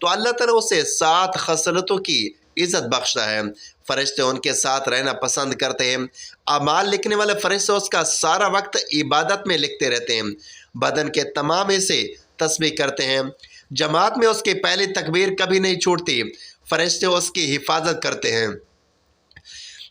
تو اللہ تعالیٰ اسے 7 خصلتوں کی عزت بخشتا ہے۔ فرشتے ان کے ساتھ رہنا پسند کرتے ہیں۔ اعمال لکھنے والے فرشتے اس کا سارا وقت عبادت میں لکھتے رہتے ہیں۔ بدن کے تمام حصے تسبیح کرتے ہیں۔ جماعت میں اس کی پہلی تکبیر کبھی نہیں چھوٹتی۔ فرشتے اس کی حفاظت کرتے ہیں۔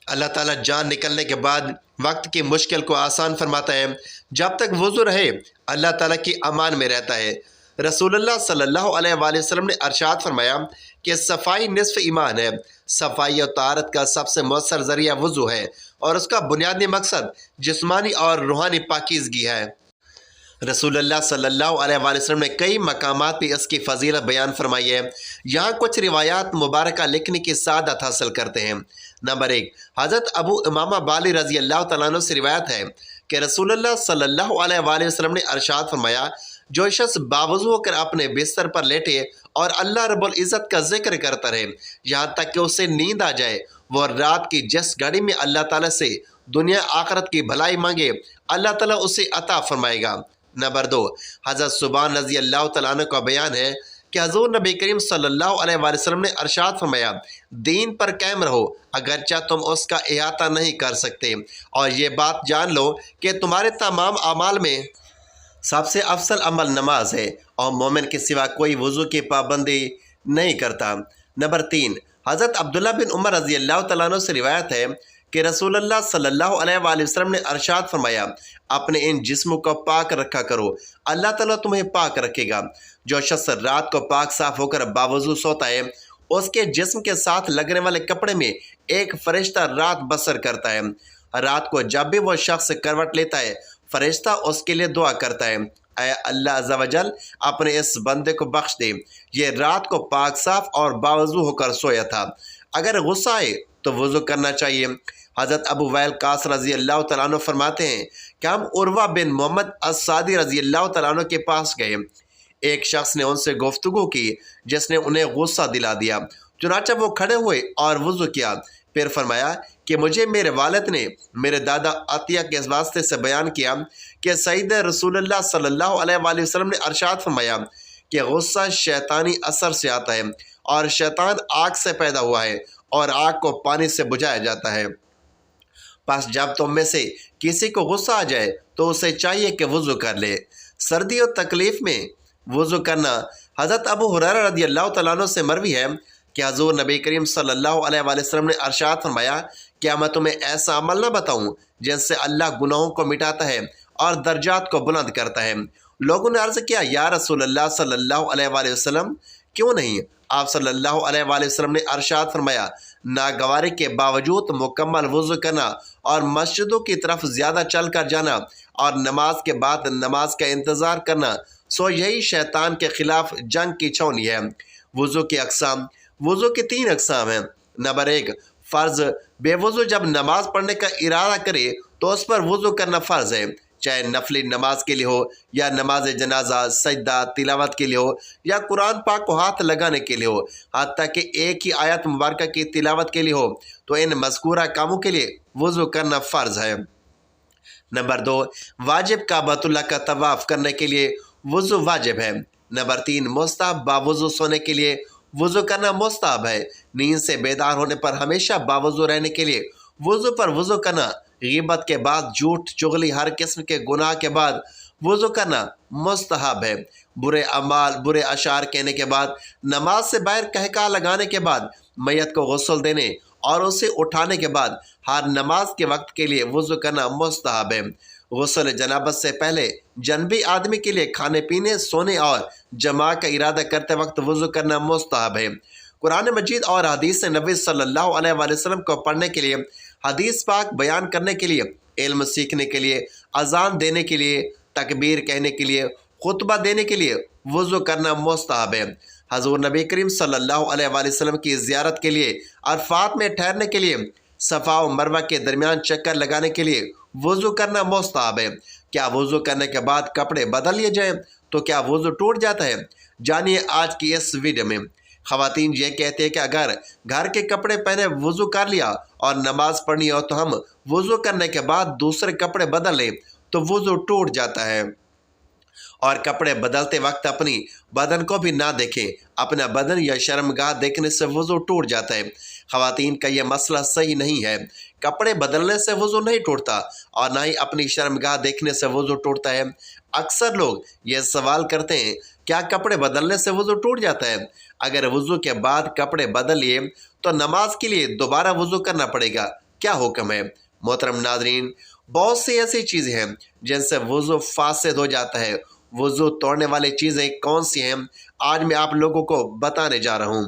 اللہ تعالیٰ جان نکلنے کے بعد وقت کی مشکل کو آسان فرماتا ہے۔ جب تک وضو رہے اللہ تعالیٰ کی امان میں رہتا ہے۔ رسول اللہ صلی اللہ علیہ وآلہ وسلم نے ارشاد فرمایا کہ صفائی نصف ایمان ہے۔ صفائی اور طہارت کا سب سے مؤثر ذریعہ وضو ہے اور اس کا بنیادی مقصد جسمانی اور روحانی پاکیزگی ہے۔ رسول اللہ صلی اللہ علیہ وآلہ وسلم نے کئی مقامات پہ اس کی فضیلت بیان فرمائی ہے۔ یہاں کچھ روایات مبارکہ لکھنے کی سعادت حاصل کرتے ہیں۔ نمبر 1، حضرت ابو امامہ بالی رضی اللہ تعالیٰ عنہ سے روایت ہے کہ رسول اللہ صلی اللہ علیہ وآلہ وسلم نے ارشاد فرمایا، جو شخص باوضو ہو کر اپنے بستر پر لیٹے اور اللہ رب العزت کا ذکر کرتا رہے یہاں تک کہ اسے نیند آ جائے، وہ رات کی جس گھڑی میں اللہ تعالیٰ سے دنیا آخرت کی بھلائی مانگے اللہ تعالیٰ اسے عطا فرمائے گا۔ نمبر 2، حضرت صبان رضی اللہ تعالیٰ عنہ کا بیان ہے کہ حضور نبی کریم صلی اللہ علیہ وآلہ وسلم نے ارشاد فرمایا، دین پر قائم رہو اگرچہ تم اس کا احاطہ نہیں کر سکتے، اور یہ بات جان لو کہ تمہارے تمام اعمال میں سب سے افضل عمل نماز ہے، اور مومن کے سوا کوئی وضو کی پابندی نہیں کرتا۔ نمبر 3، حضرت عبداللہ بن عمر رضی اللہ تعالیٰ عنہ سے روایت ہے کہ رسول اللہ صلی اللہ علیہ وآلہ وسلم نے ارشاد فرمایا، اپنے ان جسموں کو پاک رکھا کرو، اللہ تعالیٰ تمہیں پاک رکھے گا۔ جو شخص رات کو پاک صاف ہو کر باوضو سوتا ہے، اس کے جسم کے ساتھ لگنے والے کپڑے میں ایک فرشتہ رات بسر کرتا ہے۔ رات کو جب بھی وہ شخص کروٹ لیتا ہے، فرشتہ اس کے لیے دعا کرتا ہے، اے اللہ عز و جل اپنے اس بندے کو بخش دے، یہ رات کو پاک صاف اور باوضو ہو کر سویا تھا۔ اگر غصہ آئے تو وضو کرنا چاہیے۔ حضرت ابو وائل قاص رضی اللہ تعالیٰ عنہ فرماتے ہیں کہ ہم عروہ بن محمد السعدی رضی اللہ تعالیٰ عنہ کے پاس گئے۔ ایک شخص نے ان سے گفتگو کی جس نے انہیں غصہ دلا دیا، چنانچہ وہ کھڑے ہوئے اور وضو کیا۔ پھر فرمایا کہ مجھے میرے والد نے میرے دادا عطیہ کے واسطے سے بیان کیا کہ سید رسول اللہ صلی اللہ علیہ وآلہ وسلم نے ارشاد فرمایا کہ غصہ شیطانی اثر سے آتا ہے، اور شیطان آگ سے پیدا ہوا ہے اور آگ کو پانی سے بجھایا جاتا ہے۔ پس جب تم میں سے کسی کو غصہ آ جائے تو اسے چاہیے کہ وضو کر لے۔ سردی اور تکلیف میں وضو کرنا۔ حضرت ابو ہریرہ رضی اللہ تعالیٰ عنہ سے مروی ہے کہ حضور نبی کریم صلی اللہ علیہ وآلہ وسلم نے ارشاد فرمایا، کیا میں تمہیں ایسا عمل نہ بتاؤں جس سے اللہ گناہوں کو مٹاتا ہے اور درجات کو بلند کرتا ہے؟ لوگوں نے عرض کیا، یا رسول اللہ صلی اللہ علیہ وآلہ وسلم کیوں نہیں؟ آپ صلی اللہ علیہ وآلہ وسلم نے ارشاد فرمایا، ناگواری کے باوجود مکمل وضو کرنا اور مسجدوں کی طرف زیادہ چل کر جانا اور نماز کے بعد نماز کا انتظار کرنا، سو یہی شیطان کے خلاف جنگ کی چھاؤنی ہے۔ وضو کی اقسام۔ وضو کی 3 اقسام ہیں۔ نمبر 1، فرض۔ بے وضو جب نماز پڑھنے کا ارادہ کرے تو اس پر وضو کرنا فرض ہے، چاہے نفلی نماز کے لیے ہو یا نماز جنازہ، سجدہ، تلاوت کے لیے ہو یا قرآن پاک کو ہاتھ لگانے کے لیے ہو، حتیٰ کہ ایک ہی آیت مبارکہ کی تلاوت کے لیے ہو، تو ان مذکورہ کاموں کے لیے وضو کرنا فرض ہے۔ نمبر 2، واجب کعبۃ اللہ کا طواف کرنے کے لیے وضو واجب ہے۔ نمبر 3، مستحب باوضو سونے کے لیے وضو کرنا مستحب ہے۔ نیند سے بیدار ہونے پر ہمیشہ باوضو رہنے کے لیے وضو پر وضو کرنا۔ غیبت کے بعد جھوٹ چغلی ہر قسم کے گناہ کے بعد وضو کرنا مستحب ہے۔ برے اعمال، برے اشعار کہنے کے بعد، نماز سے باہر قہقہ لگانے کے بعد، میت کو غسل دینے اور اسے اٹھانے کے بعد ہر نماز کے وقت کے لیے وضو کرنا مستحب ہے۔ غسل جنابت سے پہلے جنبی آدمی کے لیے کھانے پینے، سونے اور جماع کا ارادہ کرتے وقت وضو کرنا مستحب ہے۔ قرآن مجید اور حدیث نبی صلی اللہ علیہ وآلہ وسلم کو پڑھنے کے لیے، حدیث پاک بیان کرنے کے لیے، علم سیکھنے کے لیے، اذان دینے کے لیے، تکبیر کہنے کے لیے، خطبہ دینے کے لیے وضو کرنا مستحب ہے۔ حضور نبی کریم صلی اللہ علیہ وآلہ وسلم کی زیارت کے لیے، عرفات میں ٹھہرنے کے لیے، صفا و مروہ کے درمیان چکر لگانے کے لیے وضو کرنا مستحب ہے۔ کیا وضو کرنے کے بعد کپڑے بدل لیے جائیں تو کیا وضو ٹوٹ جاتا ہے؟ جانیے آج کی اس ویڈیو میں۔ خواتین یہ کہتے ہیں کہ اگر گھر کے کپڑے پہنے وضو کر لیا اور نماز پڑھنی ہو تو ہم وضو کرنے کے بعد دوسرے کپڑے بدل لیں تو وضو ٹوٹ جاتا ہے، اور کپڑے بدلتے وقت اپنی بدن کو بھی نہ دیکھیں۔ اپنا بدن یا شرمگاہ دیکھنے سے وضو ٹوٹ جاتا ہے۔ خواتین کا یہ مسئلہ صحیح نہیں ہے۔ کپڑے بدلنے سے وضو نہیں ٹوٹتا اور نہ ہی اپنی شرمگاہ دیکھنے سے وضو ٹوٹتا ہے۔ اکثر لوگ یہ سوال کرتے ہیں، کیا کپڑے بدلنے سے وضو ٹوٹ جاتا ہے؟ اگر وضو کے بعد کپڑے بدل لیے تو نماز کے لیے دوبارہ وضو کرنا پڑے گا۔ کیا حکم ہے؟ محترم ناظرین، بہت سی ایسی چیزیں ہیں جن سے وضو فاسد ہو جاتا ہے۔ وضو توڑنے والی چیزیں کون سی ہیں، آج میں آپ لوگوں کو بتانے جا رہا ہوں،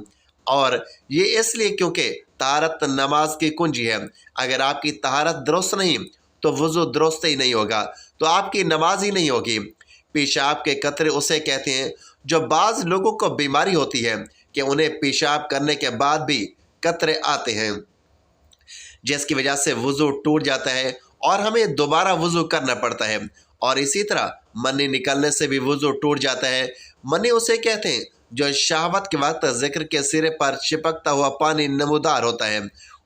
اور یہ اس لیے کیونکہ طہارت نماز کی کنجی ہے۔ اگر آپ کی طہارت درست نہیں تو وضو درست ہی نہیں ہوگا، تو آپ کی نماز ہی نہیں ہوگی۔ پیشاب کے قطرے اسے کہتے ہیں جو بعض لوگوں کو بیماری ہوتی ہے کہ انہیں پیشاب کرنے کے بعد بھی قطرے آتے ہیں، جس کی وجہ سے وضو ٹوٹ جاتا ہے اور ہمیں دوبارہ وضو کرنا پڑتا ہے۔ اور اسی طرح منی نکلنے سے بھی وضو ٹوٹ جاتا ہے۔ منی اسے کہتے ہیں جو شہوت کے وقت ذکر کے سرے پر چپکتا ہوا پانی نمودار ہوتا ہے،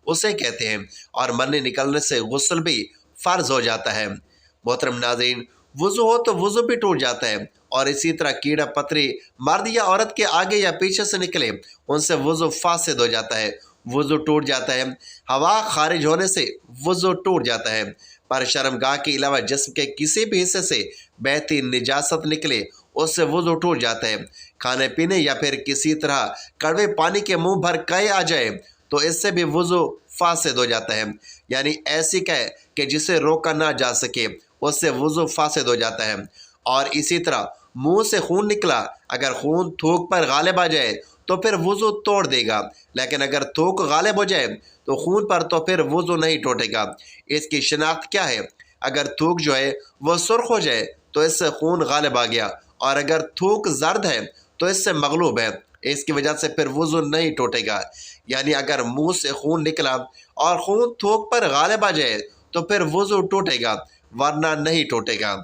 اسے کہتے ہیں، اور منی نکلنے سے غسل بھی فرض ہو جاتا ہے۔ محترم ناظرین، وضو ہو تو وضو بھی ٹوٹ جاتا ہے، اور اسی طرح کیڑا پتری مرد یا عورت کے آگے یا پیچھے سے نکلے ان سے وضو فاسد ہو جاتا ہے، وضو ٹوٹ جاتا ہے۔ ہوا خارج ہونے سے وضو ٹوٹ جاتا ہے۔ پر شرمگاہ کے علاوہ جسم کے کسی بھی حصے سے بہتی نجاست نکلے اس سے وضو ٹوٹ جاتا ہے۔ کھانے پینے یا پھر کسی طرح کڑوے پانی کے منہ بھر قے آ جائے تو اس سے بھی وضو فاسد ہو جاتا ہے، یعنی ایسی قے کہ جسے روکا نہ جا سکے، اس سے وضو فاسد ہو جاتا ہے۔ اور اسی طرح منہ سے خون نکلا، اگر خون تھوک پر غالب آ جائے تو پھر وضو توڑ دے گا، لیکن اگر تھوک غالب ہو جائے تو خون پر تو پھر وضو نہیں ٹوٹے گا۔ اس کی شناخت کیا ہے؟ اگر تھوک جو ہے وہ سرخ ہو جائے تو اس سے خون غالب آ گیا، اور اگر تھوک زرد ہے تو اس سے مغلوب ہے، اس کی وجہ سے پھر وضو نہیں ٹوٹے گا۔ یعنی اگر منہ سے خون نکلا اور خون تھوک پر غالب آ جائے تو پھر وضو ٹوٹے گا، ورنہ نہیں ٹوٹے گا۔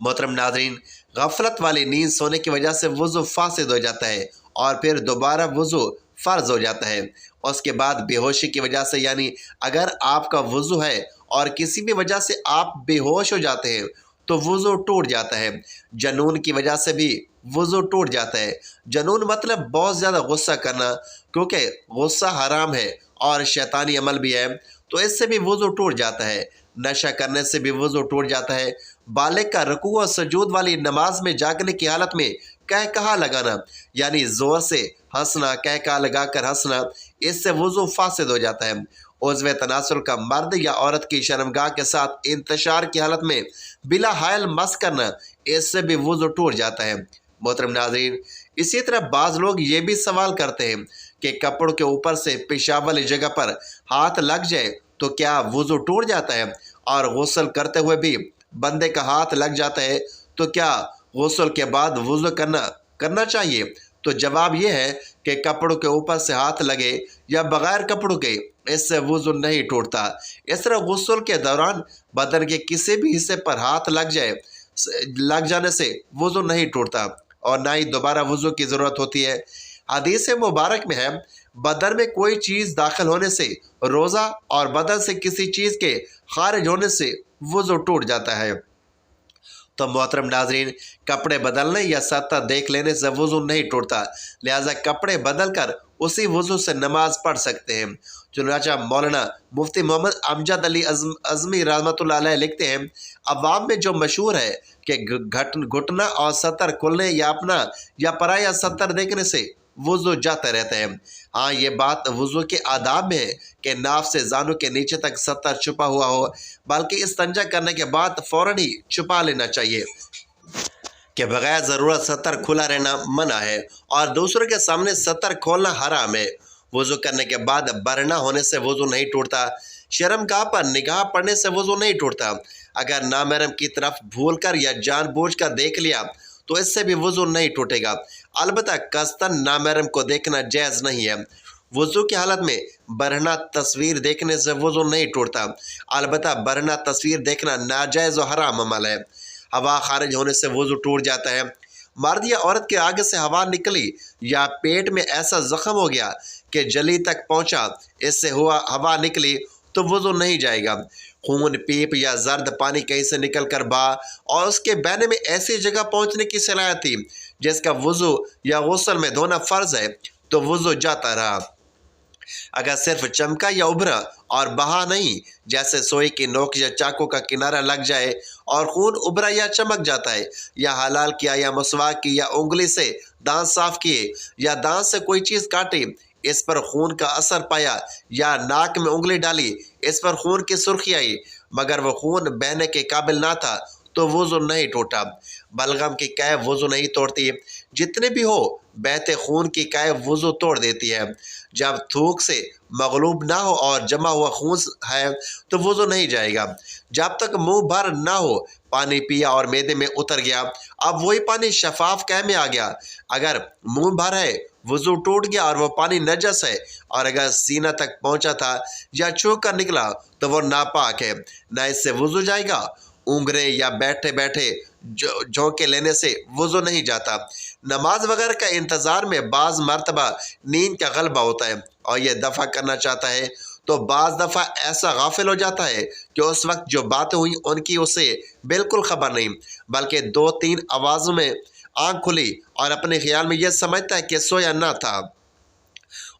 محترم ناظرین، غفلت والی نیند سونے کی وجہ سے وضو فاسد ہو جاتا ہے اور پھر دوبارہ وضو فرض ہو جاتا ہے۔ اس کے بعد بے ہوشی کی وجہ سے، یعنی اگر آپ کا وضو ہے اور کسی بھی وجہ سے آپ بے ہوش ہو جاتے ہیں تو وضو ٹوٹ جاتا ہے۔ جنون کی وجہ سے بھی وضو ٹوٹ جاتا ہے۔ جنون مطلب بہت زیادہ غصہ کرنا، کیونکہ غصہ حرام ہے اور شیطانی عمل بھی ہے، تو اس سے بھی وضو ٹوٹ جاتا ہے۔ نشہ کرنے سے بھی وضو ٹوٹ جاتا ہے۔ بالغ کا رکوع و سجود والی نماز میں جاگنے کی حالت میں کہا لگانا، یعنی زور سے ہنسنا، کہا لگا کر ہنسنا، اس سے وضو فاسد ہو جاتا ہے۔ عضو تناسل کا مرد یا عورت کی شرمگاہ کے ساتھ انتشار کی حالت میں بلا حائل مس کرنا، اس سے بھی وضو ٹوٹ جاتا ہے۔ محترم ناظرین، اسی طرح بعض لوگ یہ بھی سوال کرتے ہیں کہ کپڑوں کے اوپر سے پیشاب والی جگہ پر ہاتھ لگ جائے تو کیا وضو ٹوٹ جاتا ہے؟ اور غسل کرتے ہوئے بھی بندے کا ہاتھ لگ جاتا ہے تو کیا غسل کے بعد وضو کرنا چاہیے؟ تو جواب یہ ہے کہ کپڑوں کے اوپر سے ہاتھ لگے یا بغیر کپڑوں کے، اس سے وضو نہیں ٹوٹتا۔ اس طرح غسل کے دوران بدن کے کسی بھی حصے پر ہاتھ لگ جانے سے وضو نہیں ٹوٹتا اور نہ ہی دوبارہ وضو کی ضرورت ہوتی ہے۔ حدیث مبارک میں ہے، بدن میں کوئی چیز داخل ہونے سے روزہ اور بدن سے کسی چیز کے خارج ہونے سے وضو ٹوٹ جاتا ہے۔ تو محترم ناظرین، کپڑے بدلنے یا ستر دیکھ لینے سے وضو نہیں ٹوٹتا، لہٰذا کپڑے بدل کر اسی وضو سے نماز پڑھ سکتے ہیں۔ چنانچہ مولانا مفتی محمد امجد علی اعظمی رحمۃ اللہ علیہ لکھتے ہیں، عوام میں جو مشہور ہے کہ گھٹنا اور ستر کھلنے یا اپنا یا پرایا ستر دیکھنے سے وضو جاتا رہتا ہے۔ ہاں، یہ بات وضو کے آداب میں ہے کہ ناف سے زانو کے نیچے تک ستر چھپا ہوا ہو، بلکہ استنجا کرنے کے بعد فوراً ہی چھپا لینا چاہیے کہ بغیر ضرورت ستر کھلا رہنا منع ہے اور دوسروں کے سامنے ستر کھولنا حرام ہے۔ وضو کرنے کے بعد برہنہ ہونے سے وضو نہیں ٹوٹتا۔ شرمگاہ پر نگاہ پڑنے سے وضو نہیں ٹوٹتا۔ اگر نامحرم کی طرف بھول کر یا جان بوجھ کر دیکھ لیا تو اس سے بھی وضو نہیں ٹوٹے گا، البتہ قصداً نامحرم کو دیکھنا جائز نہیں ہے۔ وضو کی حالت میں برہنہ تصویر دیکھنے سے وضو نہیں ٹوٹتا، البتہ برہنہ تصویر دیکھنا ناجائز و حرام عمل ہے۔ ہوا خارج ہونے سے وضو ٹوٹ جاتا ہے۔ مرد یا عورت کے آگے سے ہوا نکلی یا پیٹ میں ایسا زخم ہو گیا کہ جلی تک پہنچا، اس سے ہوا نکلی تو وضو نہیں جائے گا۔ خون، پیپ یا زرد پانی کہیں سے نکل کر اور اس کے بہنے میں ایسی جگہ پہنچنے کی صلاحیت تھی جس کا وضو یا غسل میں دھونا فرض ہے تو وضو جاتا رہا۔ اگر صرف چمکا یا ابھرا اور بہا نہیں، جیسے سوئی کی نوک یا چاقو کا کنارہ لگ جائے اور خون ابھرا یا چمک جاتا ہے، یا حلال کیا یا مسواک کی یا انگلی سے دانت صاف کیے یا دانت سے کوئی چیز کاٹی، اس پر خون کا اثر پایا، یا ناک میں انگلی ڈالی، اس پر خون کی سرخی آئی مگر وہ خون بہنے کے قابل نہ تھا تو وضو نہیں ٹوٹا۔ بلغم کی قے وضو نہیں توڑتی، جتنے بھی ہو بہتے خون کی قے وضو توڑ دیتی ہے۔ جب تھوک سے مغلوب نہ ہو اور جمع ہوا خون ہے تو وضو نہیں جائے گا۔ جب تک منہ بھر نہ ہو، پانی پیا اور معدے میں اتر گیا، اب وہی پانی شفاف قے میں آ گیا، اگر منہ بھر ہے وضو ٹوٹ گیا اور وہ پانی نجس ہے، اور اگر سینہ تک پہنچا تھا یا چھو کر نکلا تو وہ ناپاک ہے، نہ اس سے وضو جائے گا۔ اونگھنے یا بیٹھے بیٹھے جھونکے لینے سے وضو نہیں جاتا۔ نماز وغیرہ کا انتظار میں بعض مرتبہ نیند کا غلبہ ہوتا ہے اور یہ دفع کرنا چاہتا ہے تو بعض دفعہ ایسا غافل ہو جاتا ہے کہ اس وقت جو باتیں ہوئیں ان کی اسے بالکل خبر نہیں، بلکہ 2-3 آوازوں میں آنکھ کھلی اور اپنے خیال میں یہ سمجھتا ہے کہ سویا نہ تھا۔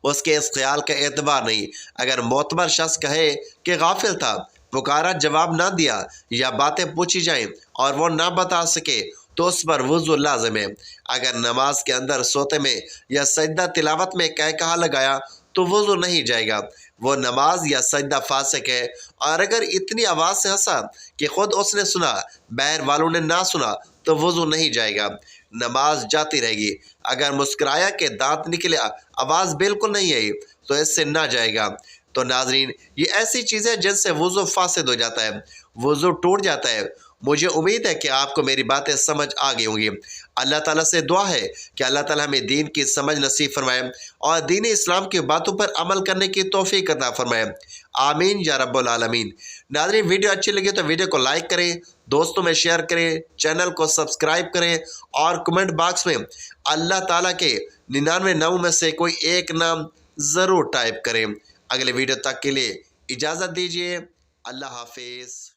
اس کے اس خیال کا اعتبار نہیں۔ اگر معتبر شخص کہے کہ غافل تھا، پکارا جواب نہ دیا، یا باتیں پوچھی جائیں اور وہ نہ بتا سکے تو اس پر وضو لازم ہے۔ اگر نماز کے اندر سوتے میں یا سجدہ تلاوت میں کہا لگایا تو وضو نہیں جائے گا، وہ نماز یا سجدہ فاسق ہے۔ اور اگر اتنی آواز سے ہنسا کہ خود اس نے سنا، باہر والوں نے نہ سنا تو وضو نہیں جائے گا، نماز جاتی رہے گی۔ اگر مسکرایا کہ دانت نکلے، آواز بالکل نہیں آئی تو اس سے نہ جائے گا۔ تو ناظرین، یہ ایسی چیزیں جن سے وضو فاسد ہو جاتا ہے، وضو ٹوٹ جاتا ہے۔ مجھے امید ہے کہ آپ کو میری باتیں سمجھ آ گئی ہوں گی۔ اللہ تعالیٰ سے دعا ہے کہ اللہ تعالیٰ ہمیں دین کی سمجھ نصیب فرمائے اور دین اسلام کی باتوں پر عمل کرنے کی توفیق عطا فرمائے، آمین یا رب العالمین۔ ناظرین، ویڈیو اچھی لگی تو ویڈیو کو لائک کریں، دوستوں میں شیئر کریں، چینل کو سبسکرائب کریں اور کمنٹ باکس میں اللہ تعالیٰ کے 99 ناموں میں سے کوئی ایک نام ضرور ٹائپ کریں۔ اگلے ویڈیو تک کے لیے اجازت دیجیے۔ اللہ حافظ۔